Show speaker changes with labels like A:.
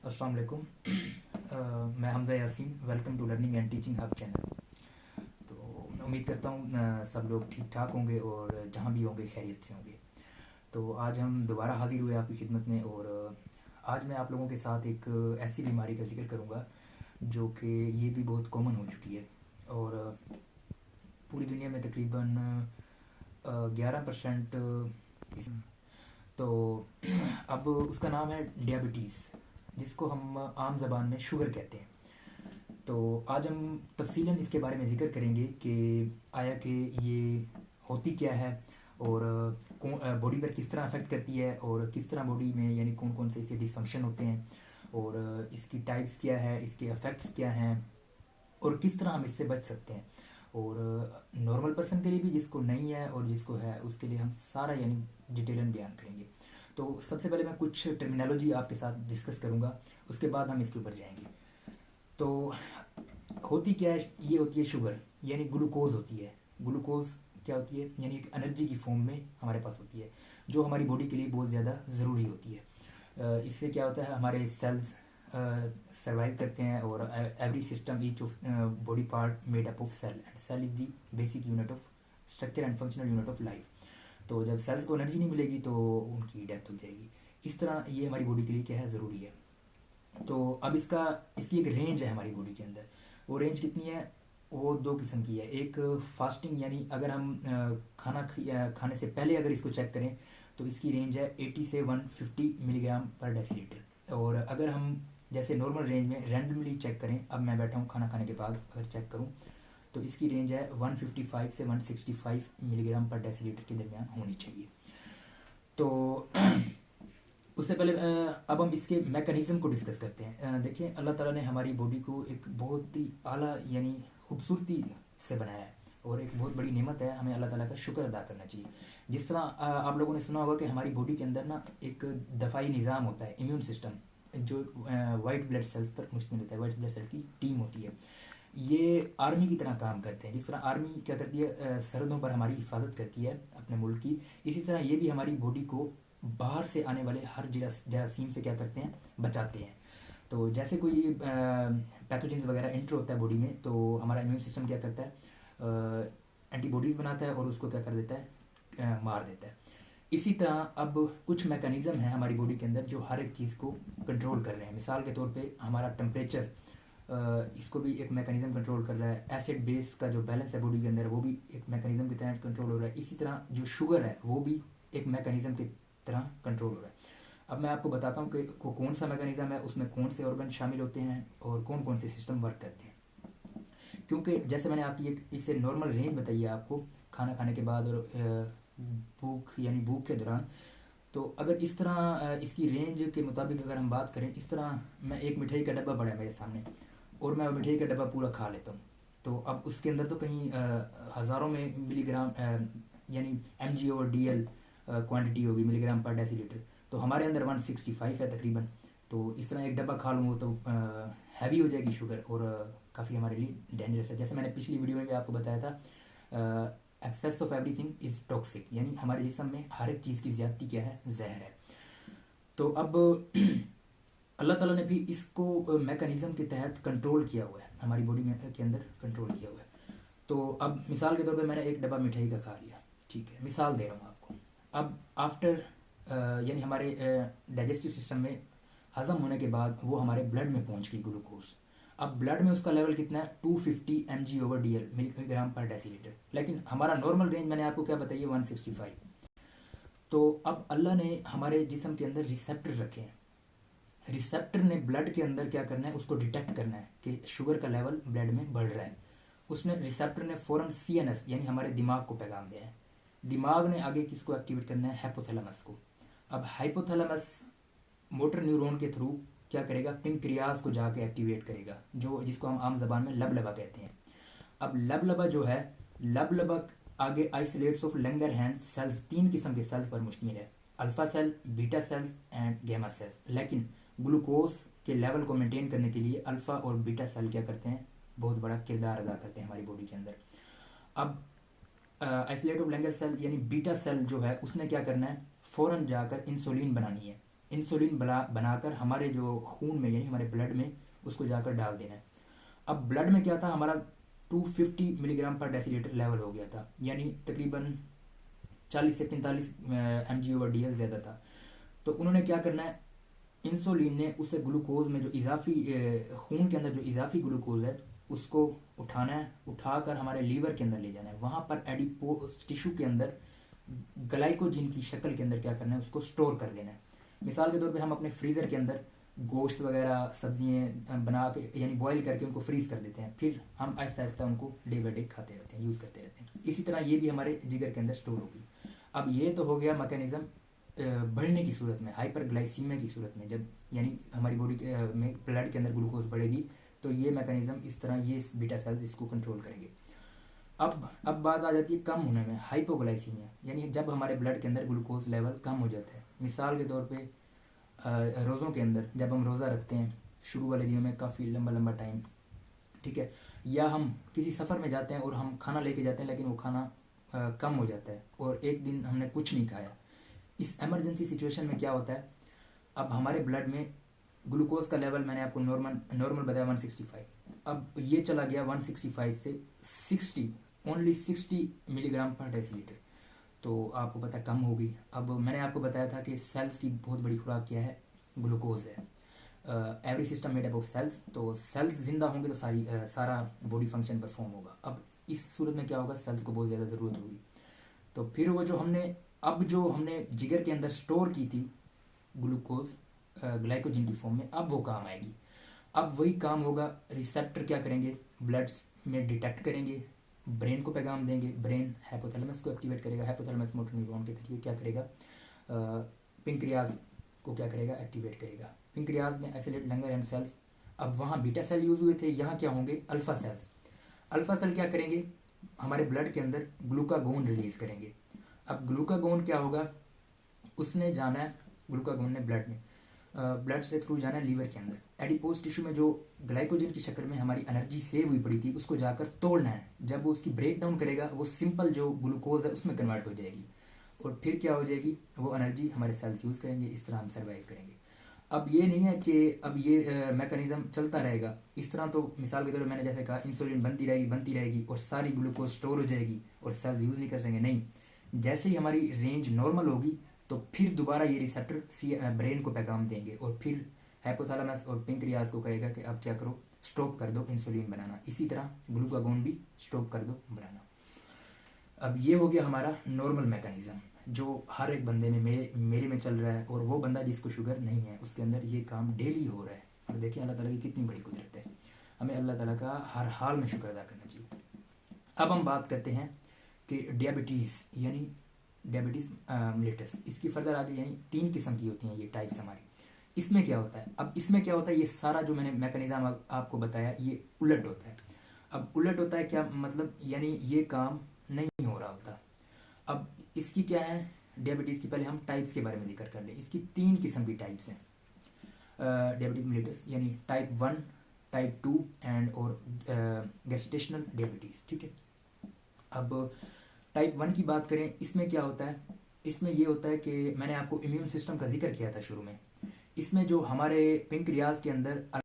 A: अस्सलाम वालेकुम। मैं Hamza Yasin, welcome to learning and teaching hub channel. तो उम्मीद करता हूँ सब लोग ठीक ठाक होंगे और जहाँ भी होंगे खैरियत से होंगे। तो आज हम दोबारा हाज़िर हुए आपकी खिदमत में और आज मैं आप लोगों के साथ एक ऐसी बीमारी का जिक्र करूँगा जो कि ये भी बहुत कॉमन हो चुकी है और पूरी दुनिया में तकरीबन 11% इस तो अब उसका नाम है डियाबिटीज़, जिसको हम आम ज़बान में शुगर कहते हैं। तो आज हम तफसीलन इसके बारे में ज़िक्र करेंगे कि आया कि ये होती क्या है और बॉडी पर किस तरह अफेक्ट करती है और किस तरह बॉडी में यानी कौन कौन से इसके डिसफंक्शन होते हैं और इसकी टाइप्स क्या है, इसके अफेक्ट्स क्या हैं और किस तरह हम इससे बच सकते हैं। और नॉर्मल पर्सन के लिए भी, जिसको नहीं है और जिसको है, उसके लिए हम सारा यानी डिटेलन बयान करेंगे। तो सबसे पहले मैं कुछ टर्मिनोलॉजी आपके साथ डिस्कस करूँगा, उसके बाद हम इसके ऊपर जाएंगे। तो होती क्या है, ये होती है शुगर यानी ग्लूकोज होती है। ग्लूकोज क्या होती है, यानी एक एनर्जी की फॉर्म में हमारे पास होती है जो हमारी बॉडी के लिए बहुत ज़्यादा ज़रूरी होती है। इससे क्या होता है, हमारे सेल्स सर्वाइव करते हैं और every system each of body part made up of cell and cell is the basic unit of structure and functional unit of life. तो जब सेल्स को एनर्जी नहीं मिलेगी तो उनकी डेथ हो जाएगी। इस तरह ये हमारी बॉडी के लिए क्या है, ज़रूरी है। तो अब इसकी एक रेंज है हमारी बॉडी के अंदर। वो रेंज कितनी है, वो दो किस्म की है। एक फास्टिंग यानी अगर हम खाने से पहले अगर इसको चेक करें तो इसकी रेंज है 80 से 150 मिलीग्राम पर डेसीलीटर। और अगर हम जैसे नॉर्मल रेंज में रैंडमली चेक करें, अब मैं बैठा हूँ खाना खाने के बाद अगर चेक करूँ तो इसकी रेंज है 155 से 165 मिलीग्राम पर डेसीलीटर के दरमियान होनी चाहिए। तो उससे पहले अब हम इसके मैकेनिज़्म को डिस्कस करते हैं। देखिए, अल्लाह ताला ने हमारी बॉडी को एक बहुत ही आला यानी खूबसूरती से बनाया है और एक बहुत बड़ी नेमत है, हमें अल्लाह ताला का शुक्र अदा करना चाहिए। जिस तरह आप लोगों ने सुना होगा कि हमारी बॉडी के अंदर ना एक दफ़ाई निज़ाम होता है, इम्यून सिस्टम, जो वाइट ब्लड सेल्स पर मुश्तमिल होता है। वाइट ब्लड सेल की टीम होती है, ये आर्मी की तरह काम करते हैं। जिस तरह आर्मी क्या करती है, सरहदों पर हमारी हिफाजत करती है अपने मुल्क की, इसी तरह ये भी हमारी बॉडी को बाहर से आने वाले हर जरासीम से क्या करते हैं, बचाते हैं। तो जैसे कोई पैथोजेंस वगैरह एंटर होता है बॉडी में तो हमारा इम्यून सिस्टम क्या करता है, एंटीबॉडीज़ बनाता है और उसको क्या कर देता है, मार देता है। इसी तरह अब कुछ मैकेनिज़्म है हमारी बॉडी के अंदर जो हर एक चीज़ को कंट्रोल कर रहे हैं। मिसाल के तौर पे हमारा टेम्परेचर, इसको भी एक मैकेनिज़्म कंट्रोल कर रहा है। एसिड बेस का जो बैलेंस है बॉडी के अंदर वो भी एक मैकेनिज़्म के तहत कंट्रोल हो रहा है। इसी तरह जो शुगर है वो भी एक मैकेनिज़्म की तरह कंट्रोल हो रहा है। अब मैं आपको बताता हूँ कि वो कौन सा मैकेनिज़्म है, उसमें कौन से ऑर्गन शामिल होते हैं और कौन कौन से सिस्टम वर्क करते हैं। क्योंकि जैसे मैंने आपकी एक इससे नॉर्मल रेंज बताई है आपको खाना खाने के बाद और भूख यानी भूख के दौरान, तो अगर इस तरह इसकी रेंज के मुताबिक अगर हम बात करें, इस तरह मैं एक मिठाई का डब्बा पड़ा है मेरे सामने और मैं वो मिठाई का डब्बा पूरा खा लेता हूँ, तो अब उसके अंदर तो कहीं हज़ारों में मिलीग्राम यानी mg और dl क्वांटिटी होगी, मिलीग्राम पर डेसीलीटर। तो हमारे अंदर 165 है तकरीबन। तो इस तरह एक डब्बा खा लूँगा तो हैवी हो जाएगी शुगर और काफ़ी हमारे लिए डेंजरस है। जैसे मैंने पिछली वीडियो में भी आपको बताया था, excess of everything is toxic, यानी हमारे जिस्म में हर एक चीज़ की ज़्यादती क्या है, जहर है। तो अब अल्लाह ताला ने भी इसको मैकेनिज़्म के तहत कंट्रोल किया हुआ है, हमारी बॉडी में के अंदर कंट्रोल किया हुआ है। तो अब मिसाल के तौर पे मैंने एक डब्बा मिठाई का खा लिया, ठीक है, मिसाल दे रहा हूँ आपको। अब आफ्टर यानी हमारे डाइजेस्टिव सिस्टम में हज़म होने के बाद वो हमारे ब्लड में पहुँच गई ग्लूकोज। अब ब्लड में उसका लेवल कितना है, 250 mg/dl, मिलीग्राम पर डेसीलीटर। लेकिन हमारा नॉर्मल रेंज मैंने आपको क्या बताइए, 165। तो अब अल्लाह ने हमारे जिस्म के अंदर रिसेप्टर रखे हैं। रिसेप्टर ने ब्लड के अंदर क्या करना है, उसको डिटेक्ट करना है कि शुगर का लेवल ब्लड में बढ़ रहा है। उसने रिसेप्टर ने फ़ौरन CNS यानी हमारे दिमाग को पैगाम दिया है। दिमाग ने आगे किसको एक्टिवेट करना है, हाइपोथैलेमस को। अब हाइपोथैलेमस मोटर न्यूरॉन के थ्रू क्या करेगा, पिंक्रियाज को जाके एक्टिवेट करेगा, जो जिसको हम आम जबान में लबलबा कहते हैं। अब लबलबा जो है, लबलबा आगे आइसोलेट्स ऑफ लैंगरहैंस सेल्स, 3 किस्म के सेल्स पर मुश्तमिल है, alpha cell, beta cells and gamma cells. लेकिन ग्लूकोज के लेवल को मेंटेन करने के लिए अल्फा और बीटा सेल क्या करते हैं, बहुत बड़ा किरदार अदा करते हैं हमारी बॉडी के अंदर। अब आइसोलेट ऑफ लैंगर सेल यानी बीटा सेल जो है, उसने क्या करना है, फ़ौरन जाकर इंसुलिन बनानी है इंसुलिन बनाकर हमारे जो खून में यानी हमारे ब्लड में उसको जाकर डाल देना है। अब ब्लड में क्या था, हमारा 250 मिलीग्राम पर डेसीलीटर लेवल हो गया था, यानी तकरीबन 40 से 45 mg/dl ज़्यादा था। तो उन्होंने क्या करना है, इंसुलिन ने उसे ग्लूकोज में जो इजाफी खून के अंदर जो इजाफी ग्लूकोज है उसको उठाना है, उठाकर हमारे लीवर के अंदर ले जाना है। वहाँ पर एडिपोज टिश्यू के अंदर ग्लाइकोजन की शक्ल के अंदर क्या करना है, उसको स्टोर कर देना है। मिसाल के तौर पे हम अपने फ्रीज़र के अंदर गोश्त वगैरह सब्जियाँ बना के यानी बॉईल करके उनको फ्रीज़ कर देते हैं, फिर हम आहिस्ता आहिस्ता उनको डे बाई डे खाते रहते हैं, यूज़ करते रहते हैं। इसी तरह ये भी हमारे जिगर के अंदर स्टोर होगी। अब ये तो हो गया मैकेनिज़्म बढ़ने की सूरत में, हाइपरग्लाइसीमिया की सूरत में, जब यानी हमारी बॉडी में ब्लड के अंदर ग्लूकोज बढ़ेगी तो ये मैकेनिज़्म इस तरह ये बीटा सेल्स इसको कंट्रोल करेंगे। अब बात आ जाती है कम होने में, हाइपोग्लाइसीमिया, यानी जब हमारे ब्लड के अंदर ग्लूकोज लेवल कम हो जाता है। मिसाल के तौर पे रोज़ों के अंदर जब हम रोज़ा रखते हैं शुरू वाले दिनों में काफ़ी लंबा लंबा टाइम, ठीक है, या हम किसी सफ़र में जाते हैं और हम खाना लेके जाते हैं लेकिन वो खाना कम हो जाता है और एक दिन हमने कुछ नहीं खाया। इस एमरजेंसी सिचुएशन में क्या होता है, अब हमारे ब्लड में ग्लूकोज का लेवल मैंने आपको नॉर्मल बताया 165, अब ये चला गया 165 से 60, ओनली 60 मिलीग्राम पर डेसीलीटर। तो आपको पता कम होगी। अब मैंने आपको बताया था कि सेल्स की बहुत बड़ी खुराक क्या है, ग्लूकोज है। Every system made up of cells, तो सेल्स जिंदा होंगे तो सारा बॉडी फंक्शन परफॉर्म होगा। अब इस सूरत में क्या होगा, सेल्स को बहुत ज़्यादा ज़रूरत होगी। तो फिर वो जो हमने जिगर के अंदर स्टोर की थी ग्लूकोज ग्लाइकोजन की फॉर्म में, अब वो काम आएगी। अब वही काम होगा, रिसेप्टर क्या करेंगे, ब्लड में डिटेक्ट करेंगे, ब्रेन को पैगाम देंगे, ब्रेन हाइपोथैलेमस को एक्टिवेट करेगा, हाइपोथैलेमस मोटर न्यूरॉन के जरिए क्या करेगा, पिंक्रियाज को क्या करेगा, एक्टिवेट करेगा। पिंक्रियाज में एसिलेट लंगर एंड सेल्स, अब वहाँ बीटा सेल यूज हुए थे, यहाँ क्या होंगे, अल्फा सेल्स। अल्फा सेल क्या करेंगे, हमारे ब्लड के अंदर ग्लूकागोन रिलीज करेंगे। अब ग्लूकागोन क्या होगा, उसने जाना है, ग्लूकागोन ने ब्लड से थ्रू जाना है लीवर के अंदर। एडिपोज टिश्यू में जो ग्लाइकोजन की शक्ल में हमारी एनर्जी सेव हुई पड़ी थी उसको जाकर तोड़ना है। जब वो उसकी ब्रेक डाउन करेगा वो सिंपल जो ग्लूकोज है उसमें कन्वर्ट हो जाएगी और फिर क्या हो जाएगी, वो एनर्जी हमारे सेल्स यूज़ करेंगे, इस तरह हम सर्वाइव करेंगे। अब ये नहीं है कि अब ये मैकेनिज्म चलता रहेगा इस तरह। तो मिसाल के तौर पर मैंने जैसे कहा इंसुलिन बनती रहेगी और सारी ग्लूकोज स्टोर हो जाएगी और सेल्स यूज़ नहीं कर सकेंगे, नहीं। जैसे ही हमारी रेंज नॉर्मल होगी तो फिर दोबारा ये रिसेप्टर ब्रेन को पैगाम देंगे और फिर हाइपोथैलेमस और पिंक्रियाज को कहेगा कि अब क्या करो, स्टॉप कर दो इंसुलिन बनाना। इसी तरह ग्लूकागोन भी स्टॉप कर दो बनाना। अब ये हो गया हमारा नॉर्मल मैकेनिज्म जो हर एक बंदे में मेरे में चल रहा है, और वो बंदा जिसको शुगर नहीं है उसके अंदर ये काम डेली हो रहा है। और देखिए अल्लाह ताला की कितनी बड़ी कुदरत है, हमें अल्लाह ताला का हर हाल में शुक्र अदा करना चाहिए। अब हम बात करते हैं कि डायबिटीज़ यानी डायबिटीज़ मिलेटस, इसकी फर्दर आगे यानी 3 किस्म की होती हैं ये टाइप्स हमारी। इसमें क्या होता है, अब इसमें क्या होता है, ये सारा जो मैंने मैकेनिज्म आपको बताया ये उलट होता है। अब उलट होता है क्या मतलब, यानी ये काम नहीं हो रहा होता। अब इसकी क्या है, डायबिटीज़ की पहले हम टाइप्स के बारे में जिक्र कर लें। इसकी 3 किस्म की टाइप्स हैं डायबिटीज मिलेटस, यानी टाइप 1, टाइप 2 एंड और गेस्टेशनल डायबिटीज़, ठीक है। अब टाइप 1 की बात करें, इसमें क्या होता है, इसमें ये होता है कि मैंने आपको इम्यून सिस्टम का जिक्र किया था शुरू में। इसमें जो हमारे पिंक्रियाज के अंदर